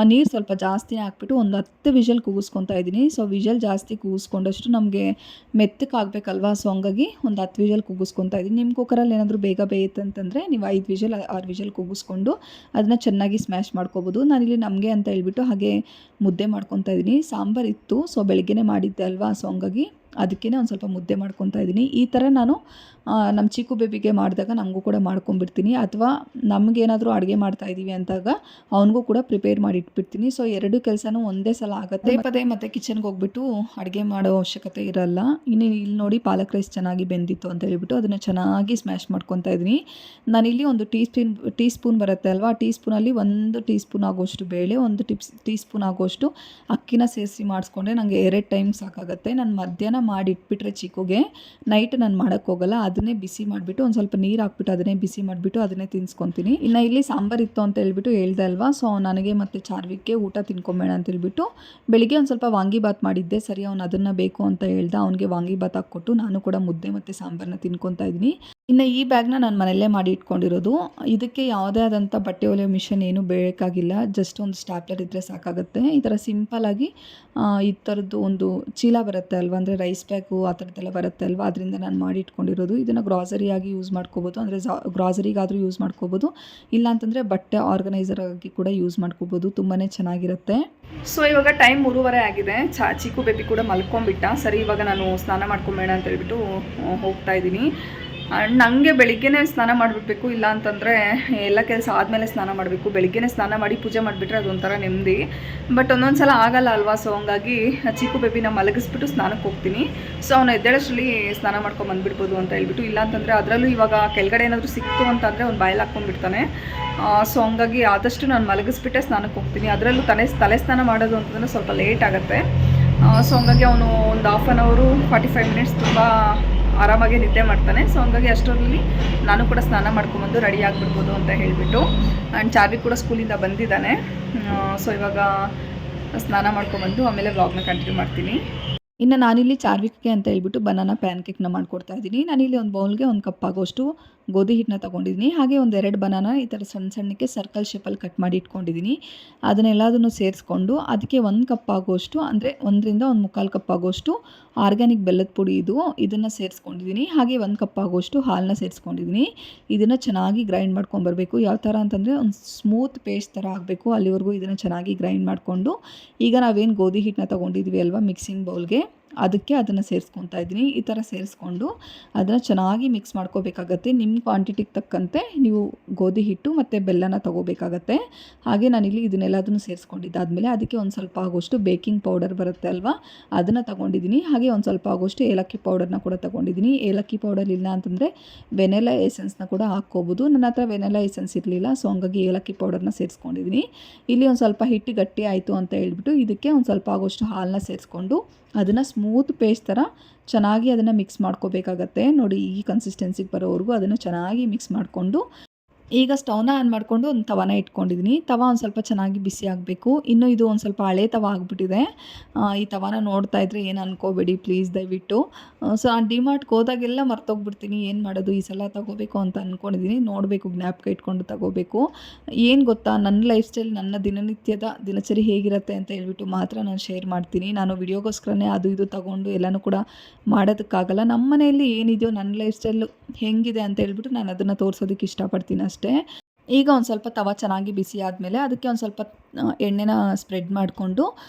ನೀರು ಸ್ವಲ್ಪ ಜಾಸ್ತಿನೇ ಹಾಕ್ಬಿಟ್ಟು ಒಂದು 10 ವಿಷಲ್ ಕೂಗಿಸ್ಕೊತಾ ಇದ್ದೀನಿ. ಸೊ ವಿಷಲ್ ಜಾಸ್ತಿ ಕೂಗಿಸ್ಕೊಂಡಷ್ಟು ನಮಗೆ ಮೆತ್ತಕ್ಕಾಗಬೇಕಲ್ವಾ, ಸೊ ಹಂಗಾಗಿ ಒಂದು 10 ವಿಷಲ್ ಕೂಗಿಸ್ಕೊತಾ ಇದ್ದೀನಿ. ನಿಮ್ಮ ಕುಕ್ಕರಲ್ಲಿ ಏನಾದರೂ ಬೇಗ ಬೇಯುತ್ತೆ ಅಂತಂದರೆ ನೀವು 5 ವಿಷಲ್ 6 ವಿಷಲ್ ಕೂಗಿಸ್ಕೊಂಡು ಅದನ್ನು ಚೆನ್ನಾಗಿ ಸ್ಮ್ಯಾಶ್ ಮಾಡ್ಕೋಬೋದು. ನಾನಿಲ್ಲಿ ನಮಗೆ ಅಂತ ಹೇಳ್ಬಿಟ್ಟು ಹಾಗೆ ಮುದ್ದೆ ಮಾಡ್ಕೊತಾ ಇದ್ದೀನಿ. ಸಾಂಬಾರು ಇತ್ತು, ಸೊ ಬೆಳಗ್ಗೆನೇ ಮಾಡಿದ್ದೆ ಅಲ್ವಾ, ಸೊ ಹಂಗಾಗಿ ಅದಕ್ಕೇ ಒಂದು ಸ್ವಲ್ಪ ಮುದ್ದೆ ಮಾಡ್ಕೊತಾ ಇದ್ದೀನಿ. ಈ ಥರ ನಾನು ನಮ್ಮ ಚಿಕ್ಕು ಬೇಬಿಗೆ ಮಾಡಿದಾಗ ನನಗೂ ಕೂಡ ಮಾಡ್ಕೊಂಬಿಡ್ತೀನಿ, ಅಥವಾ ನಮಗೇನಾದರೂ ಅಡುಗೆ ಮಾಡ್ತಾಯಿದ್ದೀವಿ ಅಂದಾಗ ಅವನಿಗೂ ಕೂಡ ಪ್ರಿಪೇರ್ ಮಾಡಿ ಇಟ್ಬಿಡ್ತೀನಿ. ಸೊ 2 ಕೆಲಸನೂ ಒಂದೇ ಸಲ ಆಗುತ್ತೆ. ಪದೇ ಮತ್ತು ಕಿಚನ್ಗೆ ಹೋಗ್ಬಿಟ್ಟು ಅಡುಗೆ ಮಾಡೋ ಅವಶ್ಯಕತೆ ಇರಲ್ಲ. ಇನ್ನು ಇಲ್ಲಿ ನೋಡಿ ಪಾಲಕ್ ರೈಸ್ ಚೆನ್ನಾಗಿ ಬೆಂದಿತ್ತು ಅಂತ ಹೇಳ್ಬಿಟ್ಟು ಅದನ್ನು ಚೆನ್ನಾಗಿ ಸ್ಮ್ಯಾಶ್ ಮಾಡ್ಕೊತಾ ಇದ್ದೀನಿ. ನಾನಿಲ್ಲಿ ಒಂದು ಟೀ ಸ್ಪೂನ್ ಬರುತ್ತೆ ಅಲ್ವಾ, ಟೀ ಸ್ಪೂನಲ್ಲಿ 1 ಟೀ ಸ್ಪೂನ್ ಆಗೋಷ್ಟು ಬೇಳೆ, 1 ಟೀ ಸ್ಪೂನ್ ಆಗೋಷ್ಟು ಅಕ್ಕಿನ ಸೇರಿಸಿ ಮಾಡಿಸ್ಕೊಂಡ್ರೆ ನನಗೆ 2 ಟೈಮ್ ಸಾಕಾಗುತ್ತೆ. ನಾನು ಮಧ್ಯಾಹ್ನ ಮಾಡಿ ಇಟ್ಬಿಟ್ರೆ ಚಿಕ್ಕುಗೆ ನೈಟ್ ನಾನು ಮಾಡೋಕ್ಕೆ ಹೋಗಲ್ಲ, ಅದನ್ನೇ ಬಿಸಿ ಮಾಡಿಬಿಟ್ಟು ಒಂದು ಸ್ವಲ್ಪ ನೀರು ಹಾಕ್ಬಿಟ್ಟು ಅದನ್ನೇ ಬಿಸಿ ಮಾಡಿಬಿಟ್ಟು ಅದನ್ನೇ ತಿನ್ಸ್ಕೊತೀನಿ. ಇನ್ನು ಇಲ್ಲಿ ಸಾಂಬಾರು ಇತ್ತು ಅಂತ ಹೇಳ್ಬಿಟ್ಟು ಹೇಳ್ದೆ ಅಲ್ವಾ, ಸೊ ನನಗೆ ಮತ್ತು ಚಾರ್ವಿಕ್ಗೆ ಊಟ ತಿನ್ಕೊಂಬೇಡ ಅಂತ ಹೇಳ್ಬಿಟ್ಟು ಬೆಳಿಗ್ಗೆ ಒಂದು ಸ್ವಲ್ಪ ವಾಂಗಿಬಾತ್ ಮಾಡಿದ್ದೆ. ಸರಿ, ಅವ್ನು ಅದನ್ನು ಬೇಕು ಅಂತ ಹೇಳ್ದೆ, ಅವನಿಗೆ ವಾಂಗಿಬಾತ್ ಹಾಕ್ಕೊಟ್ಟು ನಾನು ಕೂಡ ಮುದ್ದೆ ಮತ್ತು ಸಾಂಬಾರನ್ನ ತಿನ್ಕೊತಾ ಇದ್ದೀನಿ. ಇನ್ನು ಈ ಬ್ಯಾಗ್ನ ನಾನು ಮನೆಯಲ್ಲೇ ಮಾಡಿ ಇಟ್ಕೊಂಡಿರೋದು. ಇದಕ್ಕೆ ಯಾವುದೇ ಆದಂಥ ಬಟ್ಟೆ ಹೊಲಿಯೋ ಮಿಷನ್ ಏನೂ ಬೇಕಾಗಿಲ್ಲ. ಜಸ್ಟ್ ಒಂದು ಸ್ಟ್ಯಾಪ್ಲರ್ ಇದ್ದರೆ ಸಾಕಾಗುತ್ತೆ. ಈ ಥರ ಸಿಂಪಲ್ಲಾಗಿ ಈ ಥರದ್ದು ಒಂದು ಚೀಲ ಬರುತ್ತೆ ಅಲ್ವಾ, ಅಂದರೆ ರೈಸ್ ಬ್ಯಾಗು ಆ ಥರದ್ದೆಲ್ಲ ಬರುತ್ತೆ ಅಲ್ವಾ, ಅದರಿಂದ ನಾನು ಮಾಡಿ ಇಟ್ಕೊಂಡಿರೋದು. ಇದನ್ನು ಗ್ರಾಸರಿಯಾಗಿ ಯೂಸ್ ಮಾಡ್ಕೋಬೋದು, ಅಂದರೆ ಗ್ರಾಸರಿಗಾದರೂ ಯೂಸ್ ಮಾಡ್ಕೋಬೋದು, ಇಲ್ಲಾಂತಂದರೆ ಬಟ್ಟೆ ಆರ್ಗನೈಸರ್ ಆಗಿ ಕೂಡ ಯೂಸ್ ಮಾಡ್ಕೋಬೋದು. ತುಂಬಾ ಚೆನ್ನಾಗಿರುತ್ತೆ. ಸೊ ಇವಾಗ ಟೈಮ್ 3:30 ಆಗಿದೆ. ಚಿಕ್ಕು ಬೇಬಿ ಕೂಡ ಮಲ್ಕೊಂಡ್ಬಿಟ್ಟ. ಸರಿ, ಇವಾಗ ನಾನು ಸ್ನಾನ ಮಾಡ್ಕೊಂಬೇಡ ಅಂತ ಹೇಳ್ಬಿಟ್ಟು ಹೋಗ್ತಾ ಇದ್ದೀನಿ. ನನಗೆ ಬೆಳಿಗ್ಗೆನೇ ಸ್ನಾನ ಮಾಡಿಬಿಡ್ಬೇಕು, ಇಲ್ಲ ಅಂತಂದರೆ ಎಲ್ಲ ಕೆಲಸ ಆದಮೇಲೆ ಸ್ನಾನ ಮಾಡಬೇಕು. ಬೆಳಿಗ್ಗೆನೇ ಸ್ನಾನ ಮಾಡಿ ಪೂಜೆ ಮಾಡಿಬಿಟ್ರೆ ಅದೊಂಥರ ನೆಮ್ಮದಿ. ಬಟ್ ಒಂದೊಂದು ಸಲ ಆಗಲ್ಲ ಅಲ್ವಾ. ಸೊ ಹಂಗಾಗಿ ಚಿಕ್ಕು ಬೇಬಿನ ಮಲಗಿಸ್ಬಿಟ್ಟು ಸ್ನಾನಕ್ಕೆ ಹೋಗ್ತೀನಿ. ಸೊ ಅವನು ಎದ್ದೇಳಷ್ಟರಲ್ಲಿ ಸ್ನಾನ ಮಾಡ್ಕೊಂಡು ಬಂದುಬಿಡ್ಬೋದು ಅಂತ ಹೇಳ್ಬಿಟ್ಟು. ಇಲ್ಲ ಅಂತಂದರೆ ಅದರಲ್ಲೂ ಇವಾಗ ಕೆಳಗಡೆ ಏನಾದರೂ ಸಿಕ್ತು ಅಂತಂದರೆ ಅವ್ನು ಬಾಯಲ್ಲಿ ಹಾಕ್ಕೊಂಡ್ಬಿಡ್ತಾನೆ. ಸೊ ಹಂಗಾಗಿ ಆದಷ್ಟು ನಾನು ಮಲಗಿಸ್ಬಿಟ್ಟೆ ಸ್ನಾನಕ್ಕೆ ಹೋಗ್ತೀನಿ. ಅದರಲ್ಲೂ ತಲೆ ಸ್ನಾನ ಮಾಡೋದು ಅಂತಂದರೆ ಸ್ವಲ್ಪ ಲೇಟ್ ಆಗುತ್ತೆ. ಸೊ ಹಂಗಾಗಿ ಅವನು ಒಂದು 1/2 hour 45 minutes ತುಂಬ ಆರಾಮಾಗಿ ನಿದ್ದೆ ಮಾಡ್ತಾನೆ. ಸೊ ಹಂಗಾಗಿ ಅಷ್ಟರಲ್ಲಿ ನಾನು ಕೂಡ ಸ್ನಾನ ಮಾಡ್ಕೊಂಬಂದು ರೆಡಿ ಆಗಿಬಿಡ್ಬೋದು ಅಂತ ಹೇಳಿಬಿಟ್ಟು. ಆ್ಯಂಡ್ ಚಾರ್ವಿ ಕೂಡ ಸ್ಕೂಲಿಂದ ಬಂದಿದ್ದಾನೆ. ಸೊ ಇವಾಗ ಸ್ನಾನ ಮಾಡ್ಕೊಂಬಂದು ಆಮೇಲೆ ವ್ಲಾಗ್ನ ಕಂಟಿನ್ಯೂ ಮಾಡ್ತೀನಿ. ಇನ್ನು ನಾನಿಲ್ಲಿ ಚಾರ್ವಿಕ್ಗೆ ಅಂತ ಹೇಳ್ಬಿಟ್ಟು ಬನಾನಾ ಪ್ಯಾನ್ ಕೇಕ್ನ ಮಾಡ್ಕೊಡ್ತಾ ಇದ್ದೀನಿ. ನಾನಿಲ್ಲಿ ಒಂದು ಬೌಲ್ಗೆ 1 ಕಪ್ ಆಗೋಷ್ಟು ಗೋಧಿ ಹಿಟ್ಟನ್ನ ತೊಗೊಂಡಿದ್ದೀನಿ. ಹಾಗೆ ಒಂದು 2 ಬನಾನಾ ಈ ಥರ ಸಣ್ಣಕ್ಕೆ ಸರ್ಕಲ್ ಶೇಪಲ್ಲಿ ಕಟ್ ಮಾಡಿ ಇಟ್ಕೊಂಡಿದ್ದೀನಿ. ಅದನ್ನೆಲ್ಲದನ್ನು ಸೇರಿಸ್ಕೊಂಡು ಅದಕ್ಕೆ 1 ಕಪ್ ಆಗೋಷ್ಟು, ಅಂದರೆ 1ರಿಂದ 1/4 ಕಪ್ ಆಗೋಷ್ಟು ಆರ್ಗ್ಯಾನಿಕ್ ಬೆಲ್ಲದ ಪುಡಿ ಇದನ್ನು ಸೇರಿಸ್ಕೊಂಡಿದ್ದೀನಿ. ಹಾಗೆ 1 ಕಪ್ ಆಗೋಷ್ಟು ಹಾಲನ್ನ ಸೇರಿಸ್ಕೊಂಡಿದ್ದೀನಿ. ಇದನ್ನು ಚೆನ್ನಾಗಿ ಗ್ರೈಂಡ್ ಮಾಡ್ಕೊಂಬರ್ಬೇಕು. ಯಾವ ಥರ ಅಂತಂದರೆ ಒಂದು ಸ್ಮೂತ್ ಪೇಸ್ಟ್ ಥರ ಆಗಬೇಕು. ಅಲ್ಲಿವರೆಗೂ ಇದನ್ನು ಚೆನ್ನಾಗಿ ಗ್ರೈಂಡ್ ಮಾಡಿಕೊಂಡು, ಈಗ ನಾವೇನು ಗೋಧಿ ಹಿಟ್ಟನ್ನ ತೊಗೊಂಡಿದ್ವಿ ಅಲ್ವಾ ಮಿಕ್ಸಿಂಗ್ ಬೌಲ್ಗೆ, ಅದಕ್ಕೆ ಅದನ್ನು ಸೇರಿಸ್ಕೊತಾ ಇದ್ದೀನಿ. ಈ ಥರ ಸೇರಿಸ್ಕೊಂಡು ಅದನ್ನು ಚೆನ್ನಾಗಿ ಮಿಕ್ಸ್ ಮಾಡ್ಕೋಬೇಕಾಗತ್ತೆ. ನಿಮ್ಮ ಕ್ವಾಂಟಿಟಿಗೆ ತಕ್ಕಂತೆ ನೀವು ಗೋಧಿ ಹಿಟ್ಟು ಮತ್ತು ಬೆಲ್ಲನ ತೊಗೋಬೇಕಾಗತ್ತೆ. ಹಾಗೆ ನಾನಿಲ್ಲಿ ಇದನ್ನೆಲ್ಲದನ್ನು ಸೇರಿಸ್ಕೊಂಡಿದ್ದಾದಮೇಲೆ ಅದಕ್ಕೆ ಒಂದು ಸ್ವಲ್ಪ ಆಗೋಷ್ಟು ಬೇಕಿಂಗ್ ಪೌಡರ್ ಬರುತ್ತೆ ಅಲ್ವಾ, ಅದನ್ನು ತೊಗೊಂಡಿದ್ದೀನಿ. ಹಾಗೆ ಒಂದು ಸ್ವಲ್ಪ ಆಗೋಷ್ಟು ಏಲಕ್ಕಿ ಪೌಡರ್ನ ಕೂಡ ತೊಗೊಂಡಿದ್ದೀನಿ. ಏಲಕ್ಕಿ ಪೌಡರ್ ಇಲ್ಲ ಅಂತಂದರೆ ವೆನಿಲಾ ಎಸೆನ್ಸ್ನ ಕೂಡ ಹಾಕ್ಕೋಬೋದು. ನನ್ನ ಹತ್ರ ವೆನಿಲಾ ಎಸೆನ್ಸ್ ಇರಲಿಲ್ಲ, ಸೊ ಹಂಗಾಗಿ ಏಲಕ್ಕಿ ಪೌಡರ್ನ ಸೇರಿಸ್ಕೊಂಡಿದ್ದೀನಿ. ಇಲ್ಲಿ ಒಂದು ಸ್ವಲ್ಪ ಹಿಟ್ಟು ಗಟ್ಟಿ ಆಯಿತು ಅಂತ ಹೇಳ್ಬಿಟ್ಟು ಇದಕ್ಕೆ ಒಂದು ಸ್ವಲ್ಪ ಆಗೋಷ್ಟು ಹಾಲನ್ನ ಸೇರಿಸ್ಕೊಂಡು ಅದನ್ನು ಸ್ಮೂತ್ ಪೇಸ್ಟ್ ಥರ ಚೆನ್ನಾಗಿ ಅದನ್ನು ಮಿಕ್ಸ್ ಮಾಡ್ಕೋಬೇಕಾಗತ್ತೆ. ನೋಡಿ, ಈ ಕನ್ಸಿಸ್ಟೆನ್ಸಿಗೆ ಬರೋವರೆಗೂ ಅದನ್ನು ಚೆನ್ನಾಗಿ ಮಿಕ್ಸ್ ಮಾಡಿಕೊಂಡು ಈಗ ಸ್ಟವ್ನ ಆನ್ ಮಾಡಿಕೊಂಡು ಒಂದು ತವಾನ ಇಟ್ಕೊಂಡಿದ್ದೀನಿ. ತವ ಒಂದು ಸ್ವಲ್ಪ ಚೆನ್ನಾಗಿ ಬಿಸಿ ಆಗಬೇಕು. ಇನ್ನು ಇದು ಒಂದು ಸ್ವಲ್ಪ ಹಳೆ ತವ ಆಗಿಬಿಟ್ಟಿದೆ. ಈ ತವಾನ ನೋಡ್ತಾ ಇದ್ದರೆ ಏನು ಅನ್ಕೋಬೇಡಿ ಪ್ಲೀಸ್ ದಯವಿಟ್ಟು. ಸೊ ನಾನು ಡಿಮಾರ್ಟ್ಗೆ ಹೋದಾಗೆಲ್ಲ ಮರ್ತೋಗ್ಬಿಡ್ತೀನಿ, ಏನು ಮಾಡೋದು ಈ ಸಲ ತೊಗೋಬೇಕು ಅಂತ ಅಂದ್ಕೊಂಡಿದ್ದೀನಿ. ನೋಡಬೇಕು, ಜ್ಞಾಪಕ ಇಟ್ಕೊಂಡು ತೊಗೋಬೇಕು. ಏನು ಗೊತ್ತಾ, ನನ್ನ ಲೈಫ್ ಸ್ಟೈಲ್, ನನ್ನ ದಿನನಿತ್ಯದ ದಿನಚರಿ ಹೇಗಿರುತ್ತೆ ಅಂತ ಹೇಳ್ಬಿಟ್ಟು ಮಾತ್ರ ನಾನು ಶೇರ್ ಮಾಡ್ತೀನಿ. ನಾನು ವಿಡಿಯೋಗೋಸ್ಕರನೇ ಅದು ಇದು ತೊಗೊಂಡು ಎಲ್ಲನೂ ಕೂಡ ಮಾಡೋದಕ್ಕಾಗಲ್ಲ. ನಮ್ಮ ಮನೆಯಲ್ಲಿ ಏನಿದೆಯೋ ನನ್ನ ಲೈಫ್ ಸ್ಟೈಲು ಹೆಂಗಿದೆ ಅಂತ ಹೇಳ್ಬಿಟ್ಟು ನಾನು ಅದನ್ನು ತೋರಿಸೋದಕ್ಕೆ ಇಷ್ಟಪಡ್ತೀನಿ ಅಷ್ಟೇ. ಈಗ ಒಂದು ಸ್ವಲ್ಪ ತವ ಚೆನ್ನಾಗಿ ಬಿಸಿ ಆದಮೇಲೆ ಅದಕ್ಕೆ ಒಂದು ಸ್ವಲ್ಪ ಎಣ್ಣೆನ ಸ್ಪ್ರೆಡ್ ಮಾಡಿಕೊಂಡು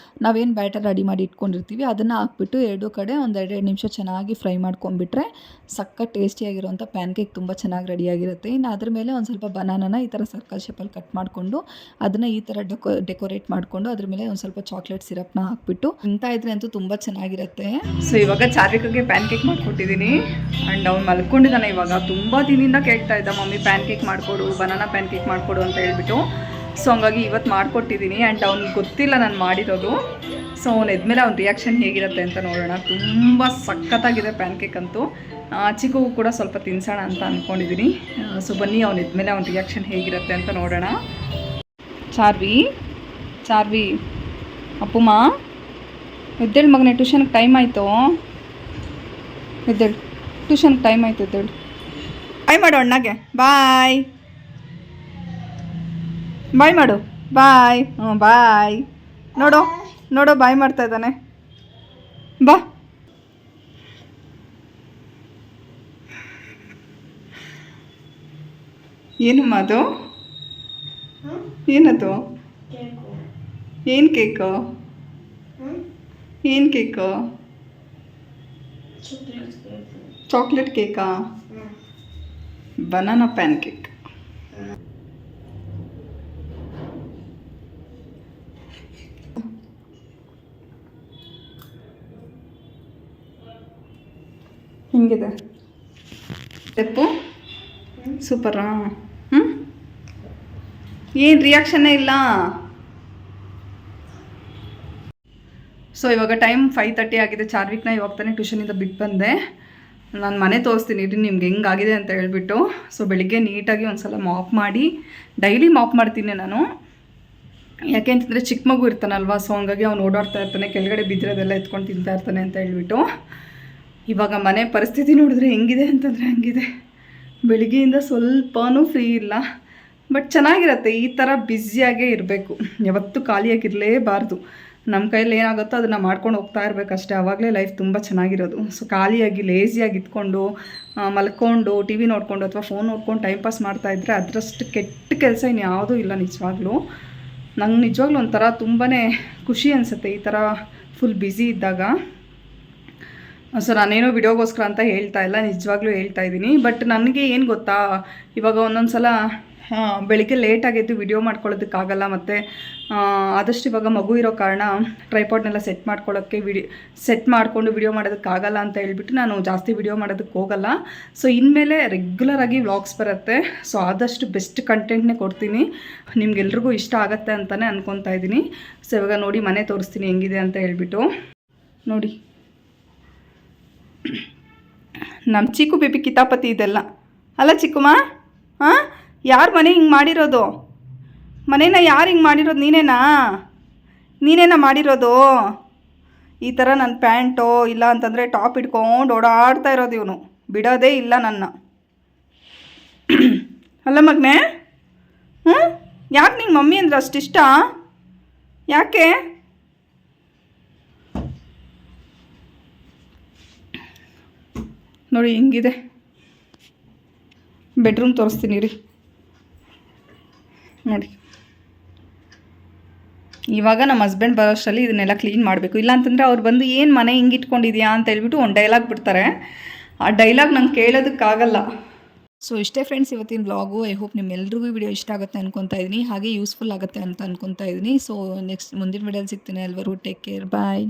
ನಾವೇನು ಬ್ಯಾಟರ್ ರೆಡಿ ಮಾಡಿ ಇಟ್ಕೊಂಡಿರ್ತೀವಿ ಅದನ್ನು ಹಾಕ್ಬಿಟ್ಟು 2 ಕಡೆ ಒಂದು 2 ನಿಮಿಷ ಚೆನ್ನಾಗಿ ಫ್ರೈ ಮಾಡ್ಕೊಂಡ್ಬಿಟ್ರೆ ಸಖತ್ ಟೇಸ್ಟಿಯಾಗಿರೋಂಥ ಪ್ಯಾನ್ ಕೇಕ್ ತುಂಬ ಚೆನ್ನಾಗಿ ರೆಡಿಯಾಗಿರುತ್ತೆ. ಇನ್ನು ಅದ್ರ ಮೇಲೆ ಒಂದು ಸ್ವಲ್ಪ ಬನಾನನ ಈ ಥರ ಸರ್ಕಲ್ ಶೇಪಲ್ಲಿ ಕಟ್ ಮಾಡಿಕೊಂಡು ಅದನ್ನು ಈ ಥರ ಡೆಕೋರೇಟ್ ಮಾಡಿಕೊಂಡು ಅದ್ರ ಮೇಲೆ ಒಂದು ಸ್ವಲ್ಪ ಚಾಕ್ಲೇಟ್ ಸಿರಪ್ನ ಹಾಕ್ಬಿಟ್ಟು ತಿಂತಾ ಇದ್ರೆ ಅಂತೂ ತುಂಬ ಚೆನ್ನಾಗಿರುತ್ತೆ. ಸೊ ಇವಾಗ ಚಾರ್ವಿಕ್ಗೆ ಪ್ಯಾನ್ ಕೇಕ್ ಮಾಡಿಕೊಟ್ಟಿದ್ದೀನಿ. ಆ್ಯಂಡ್ ಅವ್ನು ಮಲ್ಕೊಂಡಿದ್ದಾನೆ. ಇವಾಗ ತುಂಬ ದಿನದಿಂದ ಕೇಳ್ತಾ ಇದ್ದ, ಮಮ್ಮಿ ಪ್ಯಾನ್ ಕೇಕ್ ಮಾಡಿಕೊಡು, ಬನಾನಾ ಪ್ಯಾನ್ ಕೇಕ್ ಮಾಡಿಕೊಡು ಅಂತ ಹೇಳ್ಬಿಟ್ಟು. ಸೊ ಹಂಗಾಗಿ ಇವತ್ತು ಮಾಡಿಕೊಟ್ಟಿದ್ದೀನಿ. ಆ್ಯಂಡ್ ಅವ್ನಿಗೆ ಗೊತ್ತಿಲ್ಲ ನಾನು ಮಾಡಿರೋದು. ಸೊ ಅವ್ನು ಎದ್ಮೇಲೆ ಅವ್ನ ರಿಯಾಕ್ಷನ್ ಹೇಗಿರುತ್ತೆ ಅಂತ ನೋಡೋಣ. ತುಂಬ ಸಖತ್ತಾಗಿದೆ ಪ್ಯಾನ್ ಕೇಕ್ ಅಂತೂ. ಚಿಕ್ಕಗೂ ಕೂಡ ಸ್ವಲ್ಪ ತಿನ್ಸೋಣ ಅಂತ ಅಂದ್ಕೊಂಡಿದ್ದೀನಿ. ಸೊ ಬನ್ನಿ, ಅವ್ನು ಎದ್ಮೇಲೆ ಅವ್ನ ರಿಯಾಕ್ಷನ್ ಹೇಗಿರುತ್ತೆ ಅಂತ ನೋಡೋಣ. ಚಾರ್ವಿ ಅಪ್ಪುಮ್ಮ ಎದ್ದೇಳು ಮಗನೇ, ಟ್ಯೂಷನ್ಗೆ ಟೈಮ್ ಆಯಿತು. ಎದ್ದೇಳು, ಟ್ಯೂಷನ್ಗೆ ಟೈಮ್ ಆಯಿತು, ಎದ್ದೇಳು. ಬಾಯ್ ಮಾಡು ಅಣ್ಣಗೆ, ಬಾಯ್ ಬಾಯ್ ಮಾಡು, ಬಾಯ್. ಬಾಯ್. ನೋಡೋ ಬಾಯ್ ಮಾಡ್ತಾ ಇದ್ದಾನೆ. ಬಾ. ಏನಮ್ಮ ಅದು? ಏನದು? ಏನು ಕೇಕು? ಏನು ಕೇಕು? ಚಾಕ್ಲೇಟ್ ಕೇಕಾ? Banana pancake. ಹೆಂಗಿದೆ ಸ್ಟೆಪ್ಪು? ಸೂಪರಾ? ಏನು ರಿಯಾಕ್ಷನ್ನೇ ಇಲ್ಲ. ಸೊ ಇವಾಗ ಟೈಮ್ 5:30 ಆಗಿದೆ. ಚಾರ್ವಿಕ್ನ ಇವಾಗ ತಾನೇ ಟ್ಯೂಷನಿಂದ ಬಿಟ್ಟು ಬಂದೆ. ನಾನು ಮನೆ ತೋರಿಸ್ತೀನಿ ಇರಿ ನಿಮ್ಗೆ ಹೆಂಗಾಗಿದೆ ಅಂತ ಹೇಳ್ಬಿಟ್ಟು. ಸೊ ಬೆಳಿಗ್ಗೆ ನೀಟಾಗಿ ಒಂದು ಸಲ ಮಾಪ್ ಮಾಡಿ, ಡೈಲಿ ಮಾಪ್ ಮಾಡ್ತೀನಿ ನಾನು. ಯಾಕೆ ಅಂತಂದರೆ ಚಿಕ್ಕ ಮಗು ಇರ್ತಾನಲ್ವ, ಸೊ ಹಂಗಾಗಿ ಅವ್ನು ಓಡಾಡ್ತಾ ಇರ್ತಾನೆ, ಕೆಳಗಡೆ ಬಿದ್ದಿರೋದೆಲ್ಲ ಎತ್ಕೊಂಡು ತಿಂತಾ ಇರ್ತಾನೆ ಅಂತ ಹೇಳ್ಬಿಟ್ಟು. ಇವಾಗ ಮನೆ ಪರಿಸ್ಥಿತಿ ನೋಡಿದ್ರೆ ಹೆಂಗಿದೆ ಅಂತಂದರೆ ಹಂಗಿದೆ. ಬೆಳಿಗ್ಗೆಯಿಂದ ಸ್ವಲ್ಪನೂ ಫ್ರೀ ಇಲ್ಲ. ಬಟ್ ಚೆನ್ನಾಗಿರತ್ತೆ, ಈ ಥರ ಬ್ಯುಸಿಯಾಗೇ ಇರಬೇಕು, ಯಾವತ್ತೂ ಖಾಲಿಯಾಗಿರಲೇಬಾರ್ದು. ನಮ್ಮ ಕೈಯಲ್ಲಿ ಏನಾಗುತ್ತೋ ಅದನ್ನು ಮಾಡ್ಕೊಂಡು ಹೋಗ್ತಾ ಇರಬೇಕಷ್ಟೇ, ಆವಾಗಲೇ ಲೈಫ್ ತುಂಬ ಚೆನ್ನಾಗಿರೋದು. ಸೊ ಖಾಲಿಯಾಗಿ ಲೇಸಿಯಾಗಿ ಇದ್ಕೊಂಡು ಮಲ್ಕೊಂಡು ಟಿ ವಿ ನೋಡಿಕೊಂಡು ಅಥವಾ ಫೋನ್ ನೋಡ್ಕೊಂಡು ಟೈಮ್ ಪಾಸ್ ಮಾಡ್ತಾಯಿದ್ರೆ ಅದರಷ್ಟು ಕೆಟ್ಟ ಕೆಲಸ ಇನ್ಯಾವುದೂ ಇಲ್ಲ ನಿಜವಾಗ್ಲೂ. ನಂಗೆ ನಿಜವಾಗ್ಲೂ ಒಂಥರ ತುಂಬಾ ಖುಷಿ ಅನಿಸುತ್ತೆ ಈ ಥರ ಫುಲ್ ಬ್ಯುಸಿ ಇದ್ದಾಗ. ಸೊ ನಾನೇನೋ ವಿಡಿಯೋಗೋಸ್ಕರ ಅಂತ ಹೇಳ್ತಾ ಇಲ್ಲ, ನಿಜವಾಗ್ಲೂ ಹೇಳ್ತಾ ಇದ್ದೀನಿ. ಬಟ್ ನನಗೆ ಏನು ಗೊತ್ತಾ, ಇವಾಗ ಒಂದೊಂದು ಸಲ ಬೆಳಿಗ್ಗೆ ಲೇಟಾಗಿದ್ದು ವಿಡಿಯೋ ಮಾಡ್ಕೊಳ್ಳೋದಕ್ಕಾಗಲ್ಲ, ಮತ್ತು ಆದಷ್ಟು ಇವಾಗ ಮಗು ಇರೋ ಕಾರಣ ಟ್ರೈಪಾಡ್ನೆಲ್ಲ ಸೆಟ್ ಮಾಡಿಕೊಂಡು ವಿಡಿಯೋ ಮಾಡೋದಕ್ಕಾಗಲ್ಲ ಅಂತ ಹೇಳ್ಬಿಟ್ಟು ನಾನು ಜಾಸ್ತಿ ವಿಡಿಯೋ ಮಾಡೋದಕ್ಕೆ ಹೋಗಲ್ಲ. ಸೊ ಇನ್ಮೇಲೆ ರೆಗ್ಯುಲರಾಗಿ ವ್ಲಾಗ್ಸ್ ಬರುತ್ತೆ. ಸೊ ಆದಷ್ಟು ಬೆಸ್ಟ್ ಕಂಟೆಂಟ್ನೇ ಕೊಡ್ತೀನಿ, ನಿಮ್ಗೆಲ್ರಿಗೂ ಇಷ್ಟ ಆಗುತ್ತೆ ಅಂತಲೇ ಅನ್ಕೊತಾ ಇದ್ದೀನಿ. ಸೊ ಇವಾಗ ನೋಡಿ ಮನೆ ತೋರಿಸ್ತೀನಿ ಹೆಂಗಿದೆ ಅಂತ ಹೇಳ್ಬಿಟ್ಟು. ನೋಡಿ ನಮ್ಮ ಚಿಕ್ಕು ಬೇಬಿ ಕಿತಾಪತಿ ಇದೆಲ್ಲ ಅಲ್ಲ ಚಿಕ್ಕಮ್ಮ? ಹಾಂ, ಯಾರು ಮನೆ ಹಿಂಗೆ ಮಾಡಿರೋದು? ಮನೇನ ಯಾರು ಹಿಂಗೆ ಮಾಡಿರೋದು? ನೀನೇನಾ ಮಾಡಿರೋದು? ಈ ಥರ ನನ್ನ ಪ್ಯಾಂಟು ಇಲ್ಲ ಅಂತಂದರೆ ಟಾಪ್ ಇಟ್ಕೊಂಡು ಓಡಾಡ್ತಾ ಇರೋದು ಇವನು, ಬಿಡೋದೇ ಇಲ್ಲ ನನ್ನ. ಅಲ್ಲ ಮಗನೇ? ಯಾಕೆ ನಿಂಗೆ ಮಮ್ಮಿ ಅಂದ್ರೆ ಅಷ್ಟಿಷ್ಟ? ಯಾಕೆ? ನೋಡಿ ಹಿಂಗಿದೆ ಬೆಡ್ರೂಮ್, ತೋರಿಸ್ತೀನಿ ರೀ. ನೋಡಿ ಇವಾಗ ನಮ್ಮ ಹಸ್ಬೆಂಡ್ ಬರೋಷ್ಟರಲ್ಲಿ ಇದನ್ನೆಲ್ಲ ಕ್ಲೀನ್ ಮಾಡಬೇಕು, ಇಲ್ಲಾಂತಂದರೆ ಅವ್ರು ಬಂದು ಏನು ಮನೆ ಹಿಂಗೆ ಇಟ್ಕೊಂಡಿದ್ಯಾ ಅಂತ ಹೇಳ್ಬಿಟ್ಟು ಒಂದು ಡೈಲಾಗ್ ಬಿಡ್ತಾರೆ. ಆ ಡೈಲಾಗ್ ನಂಗೆ ಕೇಳೋದಕ್ಕಾಗಲ್ಲ. ಸೊ ಇಷ್ಟೇ ಫ್ರೆಂಡ್ಸ್ ಇವತ್ತಿನ ವ್ಲಾಗು. ಐ ಹೋಪ್ ನಿಮ್ಮೆಲ್ರಿಗೂ ಈ ವಿಡಿಯೋ ಇಷ್ಟ ಆಗುತ್ತೆ ಅನ್ಕೊತಾ ಇದ್ದೀನಿ, ಹಾಗೆ ಯೂಸ್ಫುಲ್ ಆಗುತ್ತೆ ಅಂತ ಅನ್ಕೊತಾ ಇದ್ದೀನಿ. ಸೊ ನೆಕ್ಸ್ಟ್ ಮುಂದಿನ ವಿಡಿಯೋಲಿ ಸಿಗ್ತೀನಿ. ಎಲ್ಲರೂ ಟೇಕ್ ಕೇರ್, ಬಾಯ್.